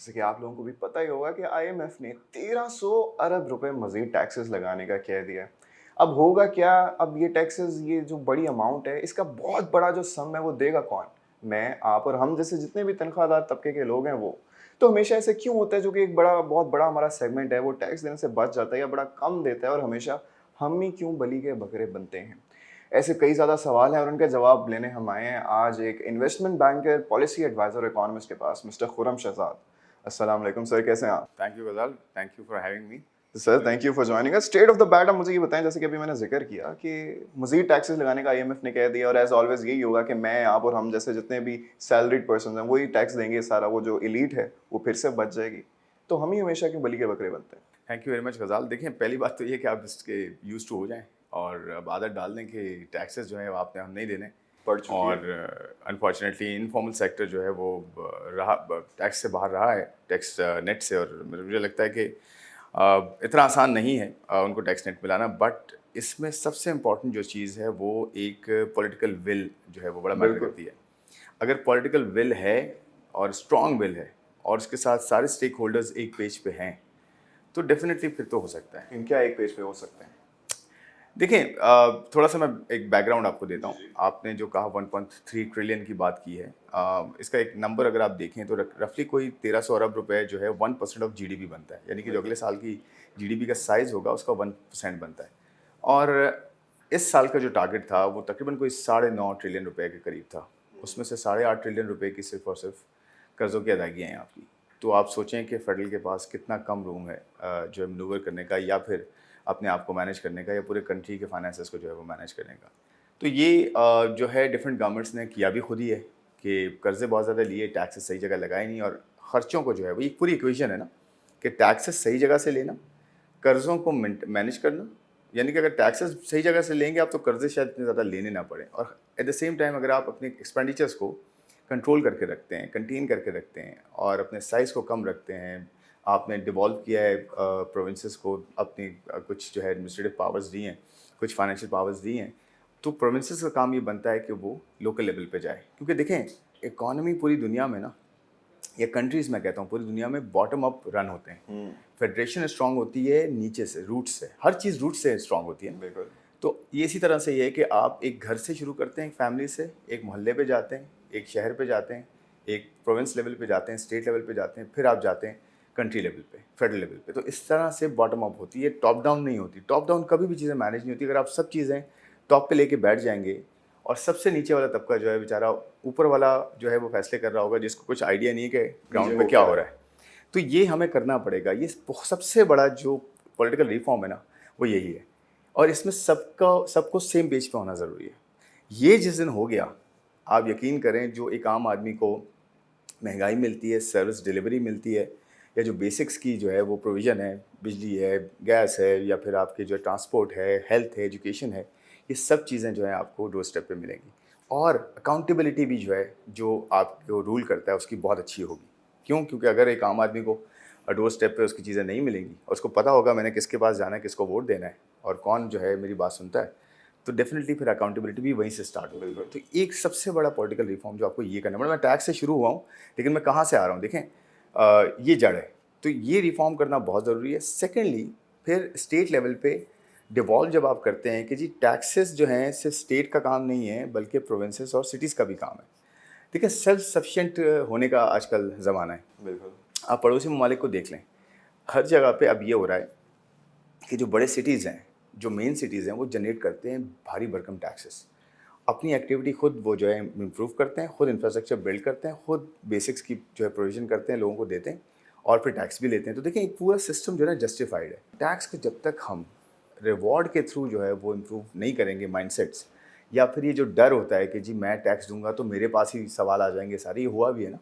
जैसे कि आप लोगों को भी पता ही होगा कि आईएमएफ ने 1300 अरब रुपए मजीद टैक्सेस लगाने का कह दिया है। अब होगा क्या? अब ये टैक्सेस, ये जो बड़ी अमाउंट है, इसका बहुत बड़ा जो सम है वो देगा कौन? मैं, आप और हम जैसे जितने भी तनख्वाहदार तबके के लोग हैं वो। तो हमेशा ऐसे क्यों होता है जो कि एक बहुत बड़ा हमारा सेगमेंट है वो टैक्स देने से बच जाता है या बड़ा कम देता है, और हमेशा हम ही क्यों बली के बकरे बनते हैं? ऐसे कई ज़्यादा सवाल हैं और उनके जवाब लेने हम आए हैं आज एक investment banker, policy advisor, economist के पास, मिस्टर खुर्रम शहजाद। अस्सलाम वालेकुम सर, कैसे हैं आप? थैंक यू गजाल, thank you for having me. Sir thank you for joining us. State of the bat, आप मुझे ये बताएं, जैसे कि अभी मैंने जिक्र किया कि मजीद टैक्सेस लगाने का आईएमएफ ने कह दिया, और एज ऑलवेज यही होगा कि मैं, आप और हम जैसे जितने भी सैलरीड पर्सन हैं वही टैक्स देंगे, सारा वो जो एलीट है वो फिर से बच जाएगी। तो हम ही हमेशा क्यों बली के बकरे बनते हैं? थैंक यू वेरी मच गजाल। देखें, पहली बात तो ये कि आप इसके यूज टू हो जाएं और अब आदत डाल दें कि टैक्सेस जो है वो आपने हम नहीं देने। पड़ चुकी और अनफॉर्चुनेटली इनफॉर्मल सेक्टर जो है वो रहा टैक्स से बाहर रहा है, टैक्स नेट से। और मुझे लगता है कि इतना आसान नहीं है उनको टैक्स नेट मिलाना। बट इसमें सबसे इम्पॉर्टेंट जो चीज़ है वो एक पॉलिटिकल विल जो है वो बड़ा मैटर बिल्कुल। करती है। अगर पॉलिटिकल विल है और स्ट्रॉन्ग विल है और उसके साथ सारे स्टेक होल्डर्स एक पेज पे हैं तो डेफिनेटली फिर तो हो सकता है। इनके एक पेज पे हो सकते हैं। देखें, थोड़ा सा मैं एक बैकग्राउंड आपको देता हूँ। आपने जो कहा 1.3 ट्रिलियन की बात की है, इसका एक नंबर अगर आप देखें तो रफली कोई 1300 अरब रुपए जो है 1% ऑफ जीडीपी बनता है। यानी कि जो अगले साल की जीडीपी का साइज़ होगा उसका 1% बनता है। और इस साल का जो टारगेट था वो तकरीबन कोई 9.5 ट्रिलियन रुपए के करीब था। उसमें से 8.5 ट्रिलियन रुपए की सिर्फ और सिर्फ कर्ज़ों की अदायगियाँ हैं आपकी। तो आप सोचें कि फेडरल के पास कितना कम रूम है जो है मनूवर करने का, या फिर अपने आप को मैनेज करने का, या पूरे कंट्री के फाइनेंसेस को जो है वो मैनेज करने का। तो ये जो है डिफरेंट गवर्नमेंट्स ने किया भी खुद ही है कि कर्ज़े बहुत ज़्यादा लिए, टैक्सेस सही जगह लगाए नहीं, और ख़र्चों को जो है वो एक पूरी इक्वेशन है ना कि टैक्सेस सही जगह से लेना, कर्ज़ों को मैनेज करना। यानी कि अगर टैक्सेस सही जगह से लेंगे आप तो कर्ज़े शायद इतने ज़्यादा लेने ना पड़े, और एट द सेम टाइम अगर आप अपने एक्सपेंडिचर्स को कंट्रोल करके रखते हैं, कंटेन करके रखते हैं और अपने साइज़ को कम रखते हैं। आपने डिवॉल्व किया है प्रोविंसेस को अपनी कुछ जो है एडमिनिस्ट्रेटिव पावर्स दी हैं, कुछ फाइनेंशियल पावर्स दी हैं, तो प्रोविंसेस का काम ये बनता है कि वो लोकल लेवल पे जाए। क्योंकि देखें, इकॉनमी पूरी दुनिया में ना, या कंट्रीज़ मैं कहता हूँ पूरी दुनिया में बॉटम अप रन होते हैं। फेडरेशन स्ट्रांग होती है नीचे से, रूट से, हर चीज़ रूट से स्ट्रांग होती है। बिल्कुल। तो ये इसी तरह से ये है कि आप एक घर से शुरू करते हैं, एक फैमिली से, एक मोहल्ले पे जाते हैं, एक शहर पे जाते हैं, एक प्रोविंस लेवल पे जाते हैं, स्टेट लेवल पे जाते हैं, फिर आप जाते हैं कंट्री लेवल पे, फेडरल लेवल पे। तो इस तरह से बॉटम अप होती है, टॉप डाउन नहीं होती। टॉप डाउन कभी भी चीज़ें मैनेज नहीं होती। अगर आप सब चीज़ें टॉप पे लेके बैठ जाएंगे और सबसे नीचे वाला तबका जो है बेचारा, ऊपर वाला जो है वो फैसले कर रहा होगा जिसको कुछ आइडिया नहीं है कि ग्राउंड पे क्या हो रहा है। तो ये हमें करना पड़ेगा। ये सबसे बड़ा जो पॉलिटिकल रिफॉर्म है ना वो यही है, और इसमें सबको सेम पेज पे होना ज़रूरी है। ये जिस दिन हो गया, आप यकीन करें, जो एक आम आदमी को महंगाई मिलती है, सर्विस डिलीवरी मिलती है, या जो बेसिक्स की जो है वो प्रोविज़न है, बिजली है, गैस है, या फिर आपके जो ट्रांसपोर्ट है, हेल्थ है, एजुकेशन है, ये सब चीज़ें जो हैं आपको डोर स्टेप पे मिलेंगी। और अकाउंटेबिलिटी भी जो है, जो आपको रूल करता है, उसकी बहुत अच्छी होगी। क्यों? क्योंकि अगर एक आम आदमी को डोर स्टेप पे उसकी चीज़ें नहीं मिलेंगी और उसको पता होगा मैंने किसके पास जाना है, किसको वोट देना है और कौन जो है मेरी बात सुनता है, तो डेफिनेटली फिर अकाउंटेबिलिटी भी वहीं से स्टार्ट होगी। तो एक सबसे बड़ा पॉलिटिकल रिफॉर्म जो आपको ये करना पड़ेगा। मैं टैक्स से शुरू हुआ हूँ, लेकिन मैं कहाँ से आ रहा हूँ देखें, ये जड़ है। तो ये रिफॉर्म करना बहुत ज़रूरी है। सेकेंडली, फिर स्टेट लेवल पे डिवॉल्व जब आप करते हैं कि जी टैक्सेस जो हैं सिर्फ स्टेट का काम नहीं है बल्कि प्रोविंसेस और सिटीज़ का भी काम है। देखिए, सेल्फ सफिशिएंट होने का आजकल ज़माना है। बिल्कुल। आप पड़ोसी ममालिक को देख लें, हर जगह पे अब ये हो रहा है कि जो बड़े सिटीज़ हैं, जो मेन सिटीज़ हैं, वो जनरेट करते हैं भारी भरकम टैक्सेस। अपनी एक्टिविटी खुद वो जो है इम्प्रूव करते हैं, खुद इंफ्रास्ट्रक्चर बिल्ड करते हैं, खुद बेसिक्स की जो है प्रोविज़न करते हैं, लोगों को देते हैं और फिर टैक्स भी लेते हैं। तो देखिए, एक पूरा सिस्टम जो है ना जस्टिफाइड है। टैक्स को जब तक हम रिवॉर्ड के थ्रू जो है वो इम्प्रूव नहीं करेंगे माइंडसेट्स, या फिर ये जो डर होता है कि जी मैं टैक्स दूंगा तो मेरे पास ही सवाल आ जाएंगे सारे, ये हुआ भी है ना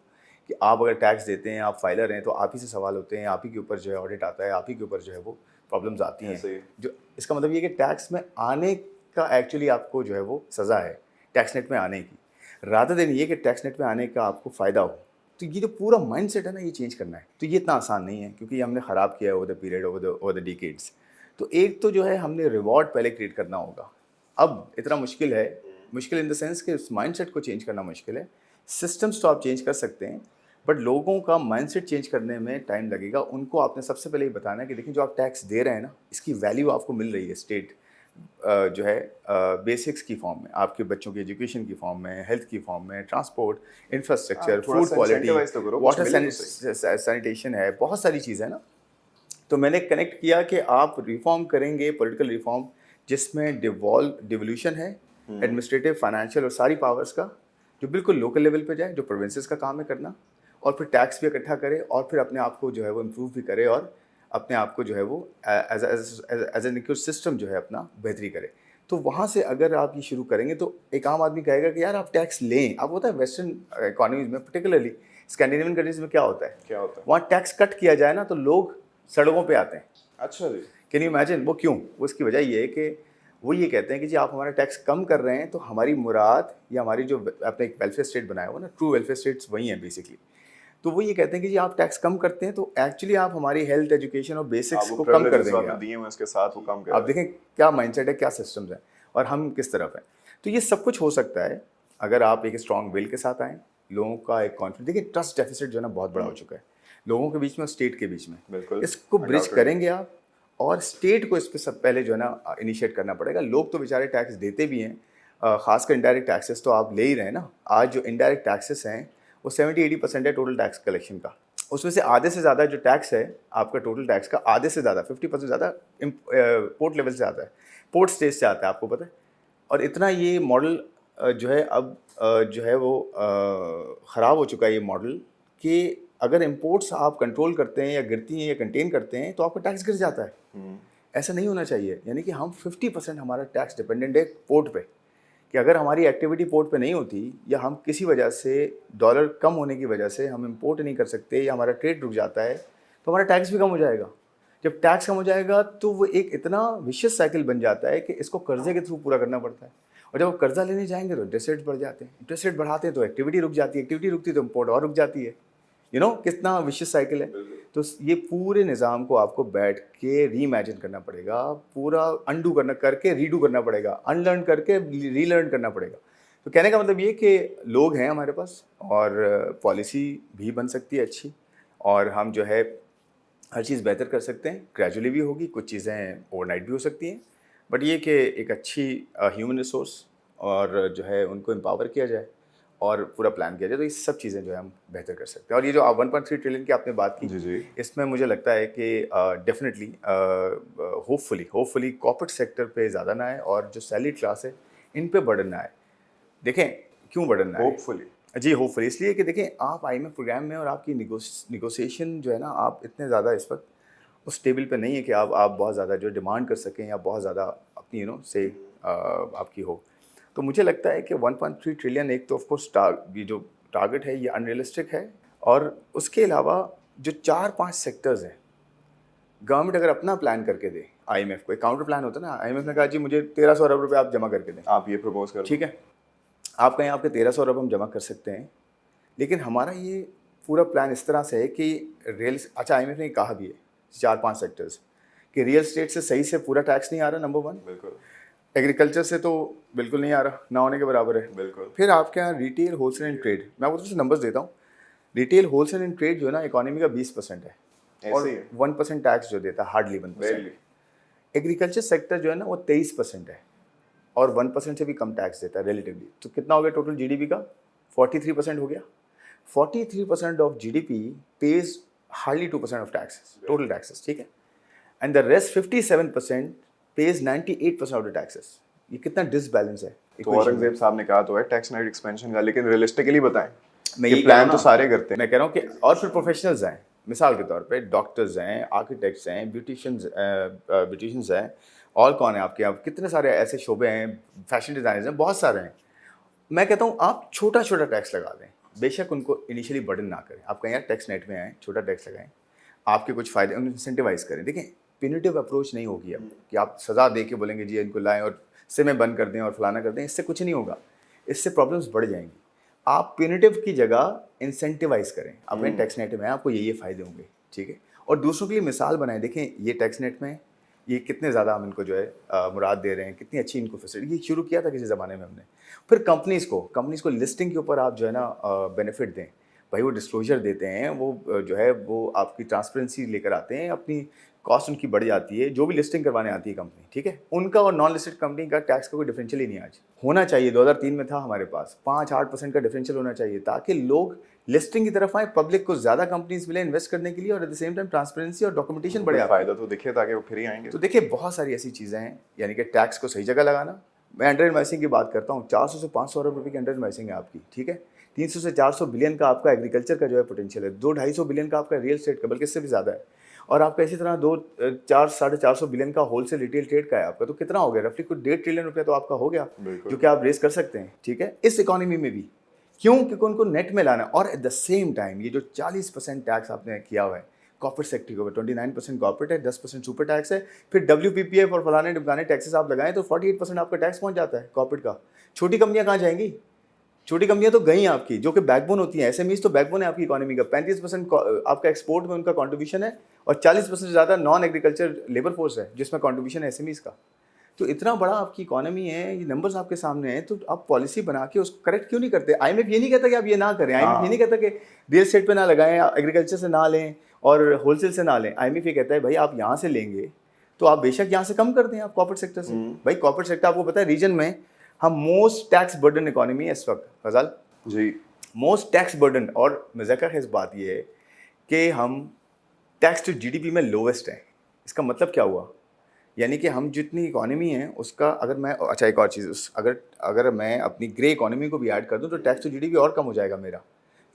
कि आप अगर टैक्स देते हैं, आप फाइलर हैं, तो आप ही से सवाल होते हैं, आप ही के ऊपर जो है ऑडिट आता है, आप ही के ऊपर जो है वो प्रॉब्लम्स आती हैं। ऐसे ही। जो इसका मतलब ये कि टैक्स में आने का एक्चुअली आपको जो है वो सज़ा है टैक्स नेट में आने की, रादर देन ये कि टैक्स नेट में आने का आपको फ़ायदा हो। तो ये जो पूरा माइंडसेट है ना, ये चेंज करना है। तो ये इतना आसान नहीं है क्योंकि ये हमने ख़राब किया है over the period, over the decades. तो एक तो जो है हमने रिवॉर्ड पहले क्रिएट करना होगा। अब इतना मुश्किल है, मुश्किल इन द सेंस कि उस माइंडसेट को चेंज करना मुश्किल है। सिस्टम्स तो आप चेंज कर सकते हैं, बट लोगों का माइंडसेट चेंज करने में टाइम लगेगा. उनको आपने सबसे पहले ये बताना है कि देखिए जो आप टैक्स दे रहे हैं ना, इसकी वैल्यू आपको मिल रही है स्टेट जो है बेसिक्स की फॉर्म में, आपके बच्चों की एजुकेशन की फॉर्म में, हेल्थ की फॉर्म में, ट्रांसपोर्ट, इंफ्रास्ट्रक्चर, थोड़ा फूड सा क्वालिटी, incentivize तो करो, कुछ वाटर मिले तो सही. सैनिटेशन है, बहुत सारी चीज़ें हैं ना. तो मैंने कनेक्ट किया कि आप रिफॉर्म करेंगे, पॉलिटिकल रिफॉर्म जिसमें डिवोल्यूशन है एडमिनिस्ट्रेटिव, फाइनेंशियल और सारी पावर्स का, जो बिल्कुल लोकल लेवल पे जाए, जो प्रोविंसेस का काम है करना, और फिर टैक्स भी इकट्ठा करे और फिर अपने आप को जो है वो इम्प्रूव भी करे और अपने आप को जो है वो एज एन इको सिस्टम जो है अपना बेहतरी करे. तो वहाँ से अगर आप ये शुरू करेंगे तो एक आम आदमी कहेगा कि यार आप टैक्स लें. अब होता है वेस्टर्न इकोनॉमीज में, पर्टिकुलरली स्कैंडिनेवियन कंट्रीज में क्या होता है, वहाँ टैक्स कट किया जाए ना तो लोग सड़कों पे आते हैं. अच्छा जी. Can you imagine? वो क्यों? वो इसकी वजह ये है कि वो ये कहते हैं कि जी आप हमारा टैक्स कम कर रहे हैं तो हमारी मुराद या हमारी जो आपने एक वेलफेयर स्टेट बनाया हुआ ना, ट्रू वेलफेयर स्टेट्स वही हैं बेसिकली. तो वो ये कहते हैं कि जी आप टैक्स कम करते हैं तो एक्चुअली आप हमारी हेल्थ, एजुकेशन और बेसिक्स को कम कर देंगे. दिए हैं उसके साथ वो कम कर. आप देखें क्या माइंडसेट है, क्या सिस्टम्स हैं और हम किस तरफ हैं. तो ये सब कुछ हो सकता है अगर आप एक स्ट्रॉन्ग विल के साथ आएँ, लोगों का एक कॉन्फिडेंस. देखिए ट्रस्ट डेफिसिट जो है ना बहुत बड़ा हो चुका है लोगों के बीच में और स्टेट के बीच में. बिल्कुल. इसको ब्रिज करेंगे आप, और स्टेट को इस पर सब पहले जो है ना इनिशिएट करना पड़ेगा. लोग तो बेचारे टैक्स देते भी हैं, खासकर इनडायरेक्ट टैक्सेस तो आप ले ही रहे हैं ना. आज जो इनडायरेक्ट टैक्सेस हैं वो 70-80% है टोटल टैक्स कलेक्शन का. उसमें से आधे से ज़्यादा जो टैक्स है आपका टोटल टैक्स का, आधे से ज़्यादा 50% ज़्यादा पोर्ट लेवल से आता है, पोर्ट स्टेज से आता है, आपको पता है. और इतना ये मॉडल जो है अब जो है वो ख़राब हो चुका है ये मॉडल, कि अगर इंपोर्ट्स आप कंट्रोल करते हैं या गिरती हैं या कंटेन करते हैं तो आपका टैक्स गिर जाता है. ऐसा नहीं होना चाहिए. यानी कि हम 50% हमारा टैक्स डिपेंडेंट है पोर्ट पे, कि अगर हमारी एक्टिविटी पोर्ट पे नहीं होती या हम किसी वजह से डॉलर कम होने की वजह से हम इंपोर्ट नहीं कर सकते या हमारा ट्रेड रुक जाता है तो हमारा टैक्स भी कम हो जाएगा. जब टैक्स कम हो जाएगा तो वो एक इतना विशियस साइकिल बन जाता है कि इसको कर्जे के थ्रू पूरा करना पड़ता है. और जब वो कर्जा लेने जाएंगे तो इंटरेस्ट रेट बढ़ जाते हैं, इंटरेस्ट रेट बढ़ाते हैं तो एक्टिविटी रुक जाती है, एक्टिविटी रुकती है तो इंपोर्ट और रुक जाती है. यू नो कितना विशियस साइकिल है. तो ये पूरे निज़ाम को आपको बैठ के री इमेजिन करना पड़ेगा, पूरा अनडू करके रीडू करना पड़ेगा, अनलर्न करके रीलर्न करना पड़ेगा. तो कहने का मतलब ये कि लोग हैं हमारे पास और पॉलिसी भी बन सकती है अच्छी, और हम जो है हर चीज़ बेहतर कर सकते हैं. ग्रेजुअली भी होगी, कुछ चीज़ें ओवरनाइट भी हो सकती हैं, बट ये कि एक अच्छी ह्यूमन रिसोर्स और जो है उनको एम्पावर किया जाए और पूरा प्लान किया जाए तो ये सब चीज़ें जो है हम बेहतर कर सकते हैं. और ये जो 1.3 ट्रिलियन की आपने बात की, जी. इसमें मुझे लगता है कि डेफिनेटली होपफुली कॉर्पोरेट सेक्टर पे ज़्यादा ना आए और जो सैलरी क्लास है इन पे बर्डन ना आए. देखें क्यों बर्डन ना आए? होपफुली इसलिए कि देखें आप IMF प्रोग्राम में और आपकी निगोसिएशन जो है ना, आप इतने ज़्यादा इस वक्त उस टेबल पे नहीं है कि आप बहुत ज़्यादा जो डिमांड कर सकें या बहुत ज़्यादा अपनी से आपकी हो. तो मुझे लगता है कि 1.3 ट्रिलियन एक तो ऑफ कोर्स ये जो टारगेट है ये अनरियलिस्टिक है, और उसके अलावा जो 4-5 सेक्टर्स हैं गवर्नमेंट अगर अपना प्लान करके दे, IMF को एक काउंटर प्लान होता है ना, IMF ने कहा जी मुझे 1300 अरब रुपये आप जमा करके दें, आप ये प्रपोज करो, ठीक है, आप कहें आपके 1300 अरब हम जमा कर सकते हैं, लेकिन हमारा ये पूरा प्लान इस तरह से है कि अच्छा IMF ने कहा भी है 4-5 सेक्टर्स कि रियल स्टेट से सही से पूरा टैक्स नहीं आ रहा, नंबर 1. बिल्कुल. एग्रीकल्चर से तो बिल्कुल नहीं आ रहा, ना होने के बराबर है. बिल्कुल. फिर आपके यहाँ रिटेल, होलसेल एंड ट्रेड, मैं आपको कुछ नंबर्स देता हूँ. रिटेल, होलसेल एंड ट्रेड जो है ना इकोनॉमी का 20% है, और 1% टैक्स जो देता है, हार्डली 1%. एग्रीकल्चर सेक्टर जो है ना वो 23% है और 1% से भी कम टैक्स देता है रिलेटिवली. तो कितना हो गया टोटल GDP का? 43% हो गया. 43% of GDP page hardly 2% of taxes, total taxes, ठीक है, and the rest 57% page 98% of the taxes. ये कितना डिसबैलेंस है. तो औरंगजेब साहब ने कहा तो है टैक्स नेट एक्सपेंशन का, लेकिन रियलिस्टिकली बताएं. मैं ये प्लान तो सारे करते हैं. मैं कह रहा हूँ कि और फिर प्रोफेशनल्स हैं, मिसाल के तौर पे डॉक्टर्स हैं, आर्किटेक्ट्स हैं, ब्यूटिशियंस हैं, और कौन है आपके यहाँ, कितने सारे ऐसे शोबे हैं, फैशन डिज़ाइनर्स हैं, बहुत सारे हैं. मैं कहता हूँ आप छोटा छोटा टैक्स लगा दें, बेशक उनको इनिशियली बर्डन ना करें. आप कहें यार टैक्स नेट में आएँ, छोटा टैक्स लगाएं, आपके कुछ फ़ायदे, उनको इंसेंटिवाइज़ करें. देखें पिनिटिव अप्रोच नहीं होगी अब कि आप सज़ा दे के बोलेंगे जी इनको लाएं और सिमें बंद कर दें और फलाना कर दें. इससे कुछ नहीं होगा, इससे प्रॉब्लम्स बढ़ जाएंगी. आप पिनिटिव की जगह इंसेंटिवाइज़ करें. अपने टैक्स नेट में आपको ये फ़ायदे होंगे, ठीक है, और दूसरों के लिए मिसाल बनाएं. देखें ये टैक्स नेट में ये कितने ज़्यादा हम इनको जो है मुराद दे रहे हैं, कितनी अच्छी इनको फैसिलिटी. ये शुरू किया था किसी ज़माने में हमने. फिर कंपनीज़ को लिस्टिंग के ऊपर आप जो है ना बेनिफिट दें. بھائی وہ ڈسکلوجر دیتے ہیں, وہ جو ہے وہ آپ کی ٹرانسپیرنسی لے کر آتے ہیں, اپنی کاسٹ ان کی بڑھ جاتی ہے, جو بھی لسٹنگ کروانے آتی ہے کمپنی, ٹھیک ہے, ان کا اور نان لسٹڈ کمپنی کا ٹیکس کا کوئی ڈفرینشیل ہی نہیں آج ہونا چاہیے. 2003 میں تھا ہمارے پاس 5-8% کا ڈفرینشیل ہونا چاہیے تاکہ لوگ لسٹنگ کی طرف آئیں, پبلک کو زیادہ کمپنیز ملیں انویسٹ کرنے کے لیے, اور at the same time transparency اور ڈاکومنٹیشن بڑھے. فائدہ تو دکھے تاکہ وہ پھر ہی آئیں گے. تو دیکھیے بہت ساری ایسی چیزیں ہیں, یعنی کہ ٹیکس کو صحیح جگہ لگانا. میں انڈر انویسٹنگ کی بات کرتا ہوں, 400 سے 500 ارب روپے کی انڈر انویسٹنگ ہے آپ کی, ٹھیک ہے. 300 سے 400 بلین کا آپ کا ایگریکلچر کا جو ہے پوٹینشیل ہے, 200-250 بلین کا آپ کا ریئل اسٹیٹ کا, بلکہ اس سے بھی زیادہ ہے, اور آپ کا اسی طرح 400-450 بلین کا ہول سیل ریٹیل ٹریڈ کا ہے آپ کا. تو کتنا ہو گیا رفلی کوئی 1.5 ٹریلین روپیہ تو آپ کا ہو گیا, جو کہ آپ ریز کر سکتے ہیں, ٹھیک ہے, اس اکانومی میں بھی. کیوں؟ کیونکہ ان کو نیٹ میں لانا ہے. اور ایٹ دا سیم ٹائم یہ جو 40% ٹیکس آپ نے کیا ہوا ہے کارپوریٹ سیکٹر کے اوپر, 29% کارپوریٹ ہے, 10% سپر ٹیکس ہے, پھر WPPF اور فلانے ڈمکانے ٹیکسز آپ لگائیں تو 48% آپ کا ٹیکس پہنچ جاتا ہے کارپوریٹ کا. چھوٹی کمپنیاں کہاں جائیں گی؟ چھوٹی کمپنیاں تو گئی آپ کی, جو کہ بیک بون ہوتی ہیں. SMEs تو بیک بون ہے آپ کی اکانومی کا. 35% آپ کا ایکسپورٹ میں ان کا کنٹریبیوشن ہے, اور 40% سے زیادہ نان ایگریکلچر لیبر فورس ہے جس میں کنٹریبیوشن ہے SMEs کا. تو اتنا بڑا آپ کی اکانومی ہے, یہ نمبرز آپ کے سامنے ہیں, تو آپ پالیسی بنا کے اس کو کریکٹ کیوں نہیں کرتے؟ IMF یہ نہیں کہتا کہ آپ یہ نہ کریں, IMF یہ نہیں کہتا کہ ریئل اسٹیٹ پہ نہ لگائیں, ایگریکلچر سے نہ لیں اور ہول سیل سے نہ لیں. IMF یہ کہتا ہے بھائی آپ یہاں سے لیں گے تو آپ بے شک یہاں سے کم کر دیں آپ کارپوریٹ سیکٹر سے. بھائی کارپوریٹ سیکٹر آپ کو پتہ ہے ریجن میں ہم موسٹ ٹیکس برڈن اکانومی ہے اس وقت, غزال جی موسٹ ٹیکس برڈن. اور مذاکرہ خیز بات یہ ہے کہ ہم ٹیکس ٹو GDP میں لوویسٹ ہیں. اس کا مطلب کیا ہوا؟ یعنی کہ ہم جتنی اکانومی ہیں اس کا اگر میں, اچھا ایک اور چیز, اگر میں اپنی گرے اکانومی کو بھی ایڈ کر دوں تو ٹیکس ٹو GDP اور کم ہو جائے گا میرا.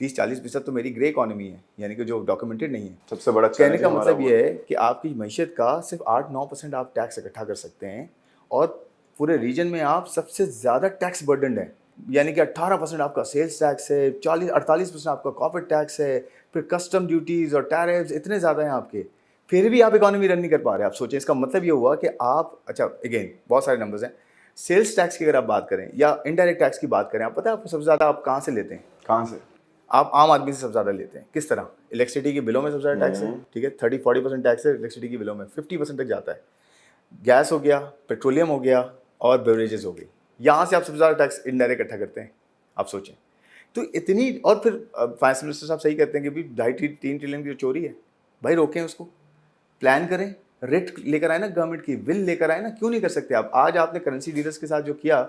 30-40% تو میری گرے اکانومی ہے, یعنی کہ جو ڈاکومنٹڈ نہیں ہے. سب سے بڑا کہنے کا مطلب یہ ہے کہ آپ کی معیشت کا صرف 8-9% آپ ٹیکس اکٹھا کر سکتے ہیں, اور پورے ریجن میں آپ سب سے زیادہ ٹیکس برڈنڈ ہیں. یعنی کہ 18% آپ کا سیلس ٹیکس ہے, 48% آپ کا کارپوریٹ ٹیکس ہے, پھر کسٹم ڈیوٹیز اور ٹیرفز اتنے زیادہ ہیں آپ کے, پھر بھی آپ اکانومی رن نہیں کر پا رہے. آپ سوچیں, اس کا مطلب یہ ہوا کہ آپ, اچھا اگین بہت سارے نمبرز ہیں. سیلس ٹیکس کی اگر آپ بات کریں یا انڈائریکٹ ٹیکس کی بات کریں, آپ پتہ ہے آپ کو سب سے زیادہ آپ کہاں سے لیتے ہیں؟ کہاں سے؟ آپ عام آدمی سے سب سے زیادہ لیتے ہیں. کس طرح؟ الیکٹریسٹی کے بلوں میں سب سے زیادہ ٹیکس ہے, ٹھیک ہے, 30-40% ٹیکس ہے الیکٹریسٹی کے بلوں میں, 50% تک جاتا ہے. گیس ہو گیا, پیٹرولیم ہو گیا, اور بیوریجز ہو گئی, یہاں سے آپ سب سے زیادہ ٹیکس انڈائریکٹ اکٹھا کرتے ہیں. آپ سوچیں تو اتنی. اور پھر فائنانس منسٹر صاحب صحیح کہتے ہیں کہ 2.5-3 ٹریلین کی جو چوری ہے, بھائی روکیں اس کو, پلان کریں, ریٹ لے کر آئے نا گورنمنٹ کی, ول لے کر آئے نا. کیوں نہیں کر سکتے آپ؟ آج آپ نے کرنسی ڈیلرز کے ساتھ جو کیا,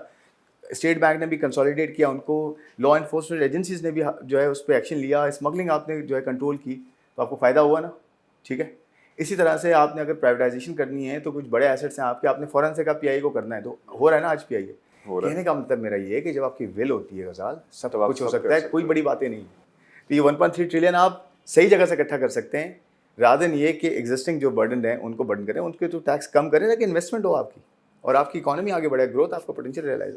اسٹیٹ بینک نے بھی کنسالیڈیٹ کیا ان کو, لا انفورسمنٹ ایجنسیز نے بھی جو ہے اس پہ ایکشن لیا, اسمگلنگ آپ نے جو ہے کنٹرول کی, تو آپ کو فائدہ ہوا نا, ٹھیک ہے. اسی طرح سے آپ نے اگر پرائیویٹائزیشن کرنی ہے تو کچھ بڑے ایسٹس ہیں آپ کے, آپ نے فوراً سے کہا PI کو کرنا ہے, تو ہو رہا ہے نا آج PI. کہنے کا مطلب میرا یہ ہے کہ جب آپ کی ول ہوتی ہے غزال, سب کچھ ہو سکتا ہے, کوئی بڑی باتیں نہیں. تو یہ 1.3 ٹریلین آپ صحیح جگہ سے اکٹھا کر سکتے ہیں, رادن یہ کہ ایگزسٹنگ جو برڈن ہیں ان کو برڈن کریں, ان کے تو ٹیکس کم کریں تاکہ انویسٹمنٹ ہو آپ کی, اور آپ کی اکانومی آگے بڑھے, گروتھ آپ کا پوٹینشیل ریئلائز ہو.